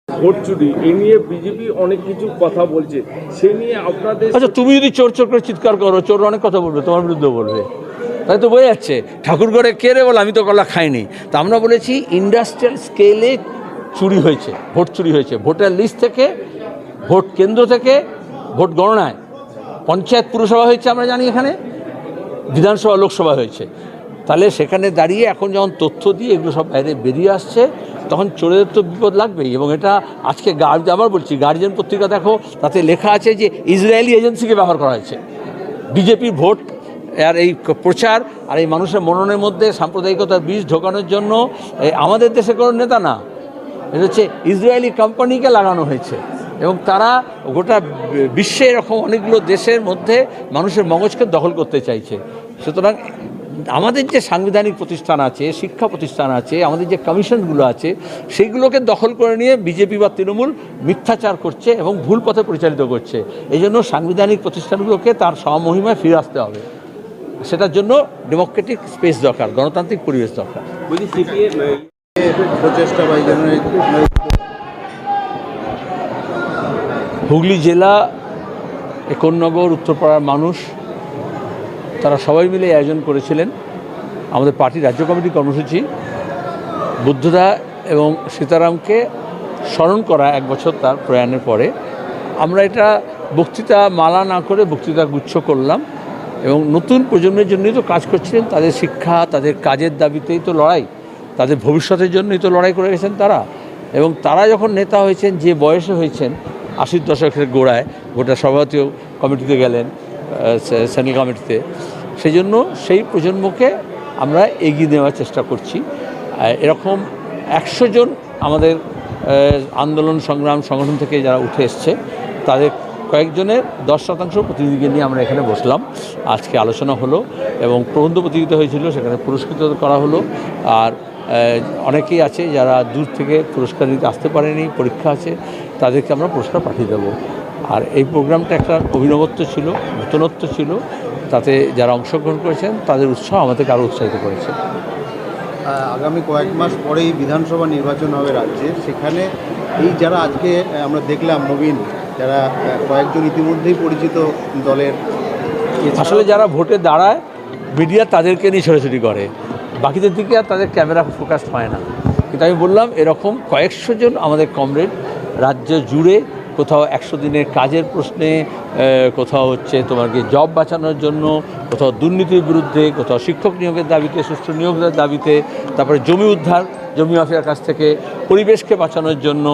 Vote চুরি এ নিয়ে BJP অনেক কিছু কথা বলছে, সে নিয়ে আপনাদের। আচ্ছা, তুমি যদি চোর চোর করে চিৎকার করো, চোর অনেক কথা বলবে, তোমার বিরুদ্ধে বলবে, তাই তো বোঝা যাচ্ছে। ঠাকুরগড়ে কে রে বলে, আমি তো কলা খাইনি। তা আমরা বলেছি ইন্ডাস্ট্রিয়াল স্কেলে চুরি হয়েছে, ভোট চুরি হয়েছে, ভোটার লিস্ট থেকে, ভোট কেন্দ্র থেকে, ভোট গণনায়। পঞ্চায়েত পুরসভা হয়েছে আমরা জানি, এখানে বিধানসভা লোকসভা হয়েছে। তাহলে সেখানে দাঁড়িয়ে এখন যখন তথ্য দিয়ে এগুলো সব বাইরে বেরিয়ে আসছে, তখন চোরেদের তো বিপদ লাগবেই। এবং এটা আজকে আবার বলছি, গার্জিয়ান পত্রিকা দেখো, তাতে লেখা আছে যে ইসরায়েলি এজেন্সিকে ব্যবহার করা হয়েছে বিজেপির ভোট আর এই প্রচার আর এই মানুষের মননের মধ্যে সাম্প্রদায়িকতার বীজ ঢোকানোর জন্য। আমাদের দেশে কোনো নেতা না, এটা হচ্ছে ইসরায়েলি কোম্পানিকে লাগানো হয়েছে। এবং তারা গোটা বিশ্বে এরকম অনেকগুলো দেশের মধ্যে মানুষের মগজকে দখল করতে চাইছে। সুতরাং আমাদের যে সাংবিধানিক প্রতিষ্ঠান আছে, শিক্ষা প্রতিষ্ঠান আছে, আমাদের যে কমিশনগুলো আছে, সেইগুলোকে দখল করে নিয়ে বিজেপি বা তৃণমূল মিথ্যাচার করছে এবং ভুল পথে পরিচালিত করছে। এই জন্য সাংবিধানিক প্রতিষ্ঠানগুলোকে তার সমমহিমায় ফিরে আসতে হবে। সেটার জন্য ডেমোক্রেটিক স্পেস দরকার, গণতান্ত্রিক পরিবেশ দরকার। হুগলি জেলা, একনগর, উত্তরপাড়ার মানুষ, তারা সবাই মিলে আয়োজন করেছিলেন আমাদের পার্টির রাজ্য কমিটির কর্মসূচি, বুদ্ধদা এবং সীতারামকে স্মরণ করা 1 বছর তার প্রয়াণের পরে। আমরা এটা বক্তৃতা মালা না করে বক্তৃতা গুচ্ছ করলাম। এবং নতুন প্রজন্মের জন্যই তো কাজ করছিলেন, তাদের শিক্ষা, তাদের কাজের দাবিতেই তো লড়াই, তাদের ভবিষ্যতের জন্যই তো লড়াই করে গেছেন তারা। এবং তারা যখন নেতা হয়েছেন, যে বয়সে হয়েছেন, 80-র দশকের গোড়ায়, গোটা সভাপতিও কমিটিতে গেলেন, সেন্ট্রাল কমিটিতে, সেই জন্য সেই প্রজন্মকে আমরা এগিয়ে নেওয়ার চেষ্টা করছি। এরকম 100 জন আমাদের আন্দোলন সংগ্রাম সংগঠন থেকে যারা উঠে এসছে, তাদের কয়েকজনের 10% প্রতিনিধিকে নিয়ে আমরা এখানে বসলাম। আজকে আলোচনা হলো এবং প্রবন্ধ প্রতিযোগিতা হয়েছিল, সেখানে পুরস্কৃত করা হলো। আর অনেকেই আছে যারা দূর থেকে পুরস্কার দিতে আসতে পারেনি, পরীক্ষা আছে, তাদেরকে আমরা পুরস্কার পাঠিয়ে দেবো। আর এই প্রোগ্রামটা একটা অভিনবত্ব ছিল, নতুনত্ব ছিল, তাতে যারা অংশগ্রহণ করেছেন তাদের উৎসাহ আমাদেরকে আরও উৎসাহিত করেছে। আগামী কয়েক মাস পরেই বিধানসভা নির্বাচন হবে রাজ্যে, সেখানে এই যারা আজকে আমরা দেখলাম নবীন, যারা কয়েকজন ইতিমধ্যেই পরিচিত দলের, আসলে যারা ভোটে দাঁড়ায়, মিডিয়া তাদেরকে নিয়ে ছোটাছুটি করে, বাকিদের দিকে আর তাদের ক্যামেরা ফোকাস হয় না। কিন্তু আমি বললাম, এরকম কয়েকশো জন আমাদের কমরেড রাজ্য জুড়ে, কোথাও 100 দিনের কাজের প্রশ্নে, কোথাও হচ্ছে তোমাকে জব বাঁচানোর জন্য, কোথাও দুর্নীতির বিরুদ্ধে, কোথাও শিক্ষক নিয়োগের দাবিতে, সুষ্ঠু নিয়োগের দাবিতে, তারপরে জমি উদ্ধার, জমি মাফিয়ার কাছ থেকে, পরিবেশকে বাঁচানোর জন্য,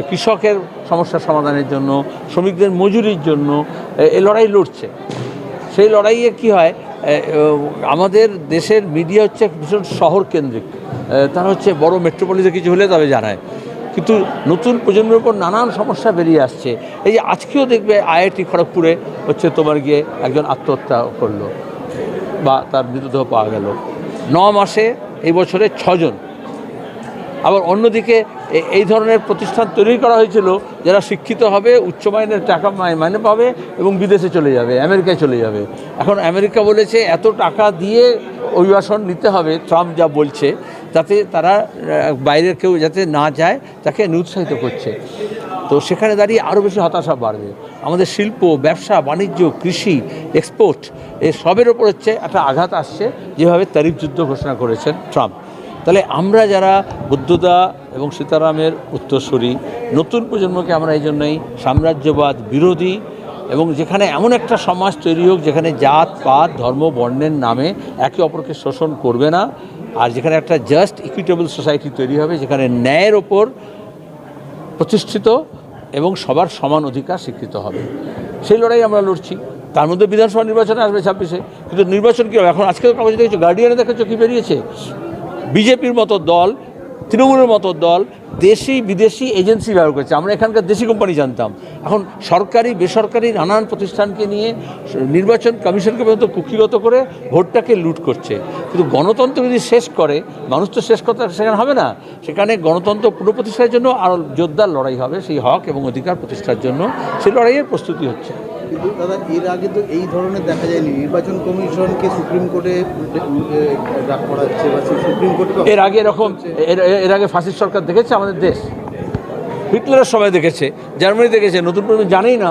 কৃষকের সমস্যার সমাধানের জন্য, শ্রমিকদের মজুরির জন্য এই লড়াই লড়ছে। সেই লড়াইয়ে কি হয়, আমাদের দেশের মিডিয়া হচ্ছে ভীষণ শহর কেন্দ্রিক, তারা হচ্ছে বড় মেট্রোপলিসে কিছু হলে তবে জানায়। কিন্তু নতুন প্রজন্মের উপর নানান সমস্যা বেরিয়ে আসছে। এই যে আজকেও দেখবে IIT খড়গপুরে হচ্ছে তোমার গিয়ে একজন আত্মহত্যা করলো বা তার মৃতদেহ পাওয়া গেল 9 মাসে, এই বছরে 6 জন। আবার অন্যদিকে এই ধরনের প্রতিষ্ঠান তৈরি করা হয়েছিল যারা শিক্ষিত হবে, উচ্চ মাইনের টাকা মাইনে পাবে এবং বিদেশে চলে যাবে, আমেরিকায় চলে যাবে। এখন আমেরিকা বলেছে এত টাকা দিয়ে অভিবাসন নিতে হবে, ট্রাম্প যা বলছে, যাতে তারা বাইরের কেউ যাতে না যায় তাকে নিরুৎসাহিত করছে। তো সেখানে দাঁড়িয়ে আরও বেশি হতাশা বাড়বে। আমাদের শিল্প, ব্যবসা, বাণিজ্য, কৃষি, এক্সপোর্ট, এ সবের ওপর হচ্ছে একটা আঘাত আসছে, যেভাবে তারিফ যুদ্ধ ঘোষণা করেছেন ট্রাম্প। তাহলে আমরা যারা বুদ্ধদা এবং সীতারামের উত্তরসূরি, নতুন প্রজন্মকে আমরা এই জন্যই সাম্রাজ্যবাদ বিরোধী, এবং যেখানে এমন একটা সমাজ তৈরি হোক যেখানে জাত পাত ধর্ম বর্ণের নামে একে অপরকে শোষণ করবে না, আর যেখানে একটা জাস্ট ইকুইটেবল সোসাইটি তৈরি হবে, যেখানে ন্যায়ের ওপর প্রতিষ্ঠিত এবং সবার সমান অধিকার স্বীকৃত হবে, সেই লড়াই আমরা লড়ছি। তার মধ্যে বিধানসভা নির্বাচনে আসবে 26-এ। কিন্তু নির্বাচন কী হবে? এখন আজকে কাগজে দেখেছো, গার্ডিয়ানে দেখেছো কী বেরিয়েছে, বিজেপির মতো দল, তৃণমূলের মতো দল দেশি বিদেশি এজেন্সি ব্যবহার করছে। আমরা এখানকার দেশি কোম্পানি জানতাম, এখন সরকারি বেসরকারি নানান প্রতিষ্ঠানকে নিয়ে নির্বাচন কমিশনকে পর্যন্ত কুক্ষিগত করে ভোটটাকে লুট করছে। কিন্তু গণতন্ত্র যদি শেষ করে, মানুষ তো শেষ কথা সেখানে হবে না, সেখানে গণতন্ত্র পুনঃপ্রতিষ্ঠার জন্য আরও জোরদার লড়াই হবে, সেই হক এবং অধিকার প্রতিষ্ঠার জন্য সেই লড়াইয়ের প্রস্তুতি হচ্ছে। কিন্তু দাদা, এর আগে তো এই ধরনের দেখা যায়নি, নির্বাচন কমিশনকে সুপ্রিম কোর্টে ডাক করা হচ্ছে বা সুপ্রিম কোর্টে। এর আগে এরকম, এর আগে ফাঁসির সরকার দেখেছে আমাদের দেশ? হিটলারের সময় দেখেছে, জার্মানি দেখেছে, নতুন প্রজন্ম জানেই না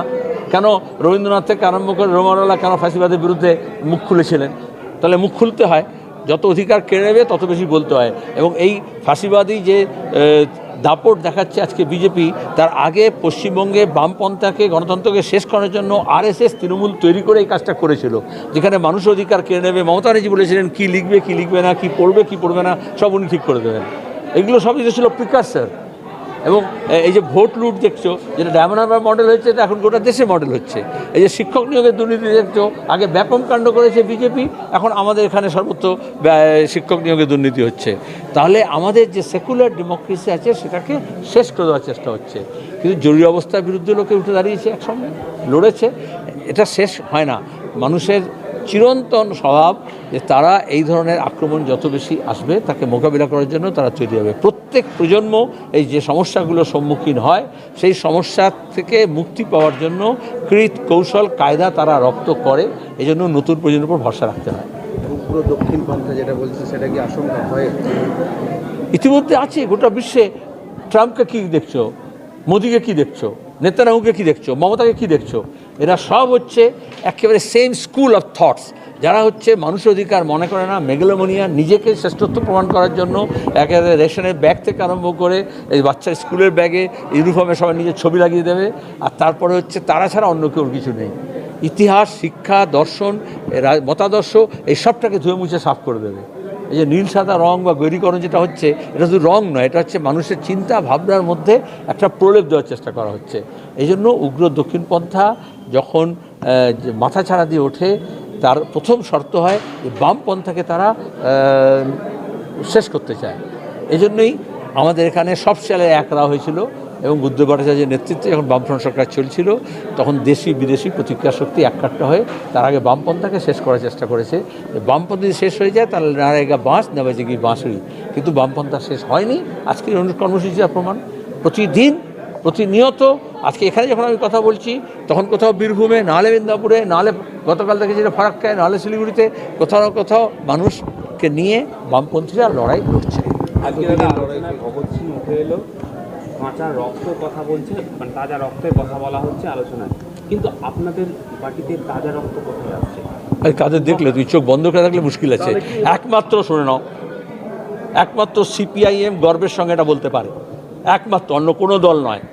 কেন রবীন্দ্রনাথ থেকে আরম্ভ করে রোমারওয়ালা কেন ফাঁসিবাদের বিরুদ্ধে মুখ খুলেছিলেন। তাহলে মুখ খুলতে হয়, যত অধিকার কেড়ে নেবে তত বেশি বলতে হয়। এবং এই ফাঁসিবাদী যে দাপট দেখাচ্ছে আজকে বিজেপি, তার আগে পশ্চিমবঙ্গে বামপন্থাকে গণতন্ত্রকে শেষ করার জন্য আরএসএস তৃণমূল তৈরি করে এই কাজটা করেছিল, যেখানে মানুষ অধিকার কেড়ে নেবে। মমতা ব্যানার্জি বলেছিলেন কী লিখবে কী লিখবে না, কী পড়বে কী পড়বে না, সব উনি ঠিক করে দেবেন। এগুলো সবই ছিল প্রিকারসার। এবং এই যে ভোট লুট দেখছো, যেটা ডায়মন্ড হারবার মডেল হচ্ছে, এটা এখন গোটা দেশে মডেল হচ্ছে। এই যে শিক্ষক নিয়োগের দুর্নীতি দেখছো, আগে ব্যাপক কাণ্ড করেছে বিজেপি, এখন আমাদের এখানে সর্বত্র শিক্ষক নিয়োগের দুর্নীতি হচ্ছে। তাহলে আমাদের যে সেকুলার ডেমোক্রেসি আছে সেটাকে শেষ করে দেওয়ার চেষ্টা হচ্ছে। কিন্তু জরুরি অবস্থার বিরুদ্ধে লোকে উঠে দাঁড়িয়েছে, একসঙ্গে লড়েছে। এটা শেষ হয় না। মানুষের চিরন্তন স্বভাব যে তারা এই ধরনের আক্রমণ যত বেশি আসবে তাকে মোকাবিলা করার জন্য তারা তৈরি হবে। প্রত্যেক প্রজন্ম এই যে সমস্যাগুলোর সম্মুখীন হয় সেই সমস্যা থেকে মুক্তি পাওয়ার জন্য কৃত কৌশল কায়দা তারা রপ্ত করে। এই জন্য নতুন প্রজন্মের উপর ভরসা রাখতে হয়। পুরো দক্ষিণ পন্থা যেটা বলছে সেটা কি আশঙ্কা হয়? ইতিমধ্যে আছে গোটা বিশ্বে। ট্রাম্পকে কী দেখছো, মোদিকে কী দেখছো, নেতানিয়াহুকে কী দেখছো, মমতাকে কী দেখছো? এরা সব হচ্ছে একেবারে সেম স্কুল অফ থটস, যারা হচ্ছে মানুষের অধিকার মনে করে না, মেগালোমোনিয়া, নিজেকে শ্রেষ্ঠত্ব প্রমাণ করার জন্য একেবারে রেশনের ব্যাগ থেকে আরম্ভ করে এই বাচ্চার স্কুলের ব্যাগে ইউনিফর্মে সবাই নিজের ছবি লাগিয়ে দেবে। আর তারপরে হচ্ছে তারা ছাড়া অন্য কেউ কিছু নেই। ইতিহাস, শিক্ষা, দর্শন, মতাদর্শ এই সবটাকে ধুয়ে মুছে সাফ করে দেবে। এই যে নীল সাদা রং বা গৈরীকরণ যেটা হচ্ছে, এটা শুধু রং নয়, এটা হচ্ছে মানুষের চিন্তা ভাবনার মধ্যে একটা প্রলেপ দেওয়ার চেষ্টা করা হচ্ছে। এই জন্য উগ্র দক্ষিণপন্থা যখন মাথা ছাড়া দিয়ে ওঠে, তার প্রথম শর্ত হয় যে বামপন্থাকে তারা শেষ করতে চায়। এই জন্যই আমাদের এখানে সব সালে একরা হয়েছিল এবং বুদ্ধ ভট্টাচার্যের নেতৃত্বে যখন বামফ্রন্ট সরকার চলছিল, তখন দেশি বিদেশি প্রতিক্রিয়া শক্তি এককাট্টা হয়ে তার আগে বামপন্থাকে শেষ করার চেষ্টা করেছে। বামপন্থা যদি শেষ হয়ে যায় তাহলে নারায়গা বাঁশ না বাজে কি বাঁশরি, কিন্তু বামপন্থা শেষ হয়নি। আজকের কর্মসূচির প্রমাণ প্রতিদিন প্রতিনিয়ত। আজকে এখানে যখন আমি কথা বলছি তখন কোথাও বীরভূমে, নাহলে মেদিনীপুরে, নাহলে গতকাল থেকে যেটা ফারাক্কায়, নাহলে শিলিগুড়িতে কোথাও না কোথাও মানুষকে নিয়ে বামপন্থীরা লড়াই লড়ছে। ভগৎ সিং উঠে এলো, কাঁচা রক্তের কথা বলছে, মানে তাজা রক্তের কথা বলা হচ্ছে আলোচনায়, কিন্তু আপনাদের পার্টিতে তাজা রক্ত কোথায় আসছে? কাদের দেখলে তুই চোখ বন্ধ করে রাখলে মুশকিল আছে। একমাত্র শুনে নাও, একমাত্র সিপিআইএম গর্বের সঙ্গে এটা বলতে পারে, একমাত্র, অন্য কোনো দল নয়।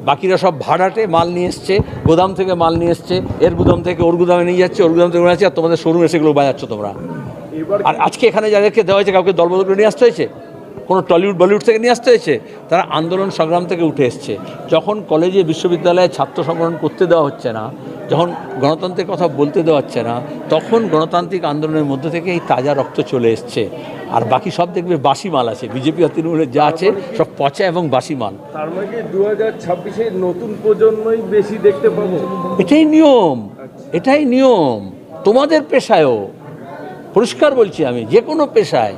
বাকিরা সব ভাড়াটে মাল নিয়ে এসছে, গোদাম থেকে মাল নিয়ে এসছে, এর গুদাম থেকে ওর গুদামে নিয়ে যাচ্ছে, ওর গুদাম থেকে যাচ্ছে, আর তোমাদের শোরুমে সেগুলো বাজাচ্ছ তোমরা। আর আজকে এখানে যাদেরকে দেওয়া হয়েছে কাউকে দলবদল করে নিয়ে আসতে হয়েছে, কোনো টলিউড বলিউড থেকে নিয়ে আসতে হয়েছে? তারা আন্দোলন সংগ্রাম থেকে উঠে এসছে। যখন কলেজে বিশ্ববিদ্যালয়ে ছাত্র সংগঠন করতে দেওয়া হচ্ছে না, যখন গণতন্ত্রের কথা বলতে দেওয়া হচ্ছে না, তখন গণতান্ত্রিক আন্দোলনের মধ্যে থেকে এই তাজা রক্ত চলে এসছে। আর বাকি সব দেখবে বাসি মাল আছে, বিজেপি আর তৃণমূলের যা আছে সব পচা এবং বাসি মাল। তার মানে 2026-এ নতুন প্রজন্মই বেশি দেখতে পাবো? এটাই নিয়ম, এটাই নিয়ম। তোমাদের পেশায়ও পরিষ্কার বলছি আমি, যে কোনো পেশায়,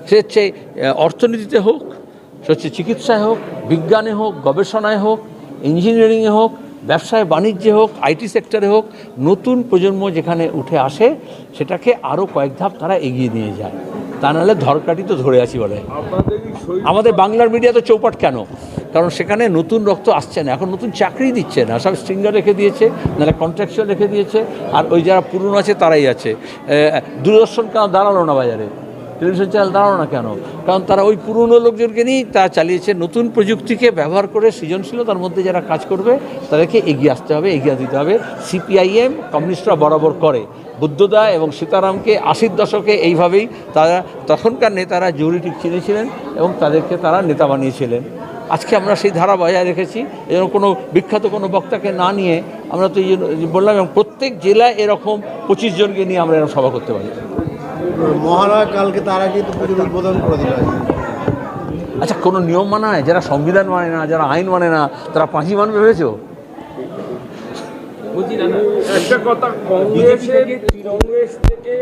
সে হচ্ছে অর্থনীতিতে হোক, সে হচ্ছে চিকিৎসায় হোক, বিজ্ঞানে হোক, গবেষণায় হোক, ইঞ্জিনিয়ারিংয়ে হোক, ব্যবসায় বাণিজ্যে হোক, আইটি সেক্টরে হোক, নতুন প্রজন্ম যেখানে উঠে আসে সেটাকে আরও কয়েক ধাপ তারা এগিয়ে নিয়ে যায়। তা নাহলে ধরকাটি তো ধরে আছি বলে। আমাদের বাংলার মিডিয়া তো চৌপাট কেন? কারণ সেখানে নতুন রক্ত আসছে না, এখন নতুন চাকরি দিচ্ছে না, সব স্ট্রিঙ্গার রেখে দিয়েছে, নাহলে কন্ট্রাকচুয়াল রেখে দিয়েছে। আর ওই যারা পুরনো আছে তারাই আছে। দূরদর্শন কেন দাঁড়ালো না বাজারে? টেলিভিশন চ্যানেল দাঁড়ানো না কেন? কারণ তারা ওই পুরনো লোকজনকে নিয়েই তা চালিয়েছে। নতুন প্রযুক্তিকে ব্যবহার করে সৃজনশীলতার মধ্যে যারা কাজ করবে তাদেরকে এগিয়ে আসতে হবে, এগিয়ে দিতে হবে। সিপিআইএম, কমিউনিস্টরা বরাবর করে। বুদ্ধদা এবং সীতারামকে 80-র দশকে এইভাবেই তারা, তখনকার নেতারা জরুরি ঠিক চিনেছিলেন এবং তাদেরকে তারা নেতা বানিয়েছিলেন। আজকে আমরা সেই ধারা বজায় রেখেছি। এই জন্য কোনো বিখ্যাত কোনো বক্তাকে না নিয়ে আমরা তো এই জন্য বললাম, এবং প্রত্যেক জেলায় এরকম 25 জনকে নিয়ে আমরা এরকম সভা করতে পারি। মহালয়া কালকে, তারা কিন্তু পুজোর উদ্বোধন করে দিল। আচ্ছা, কোনো নিয়ম মানা হয়? যারা সংবিধান মানে না, যারা আইন মানে না, তারা পাঁচই মানবে ভেবেছো? একটা কথা, কংগ্রেস থেকে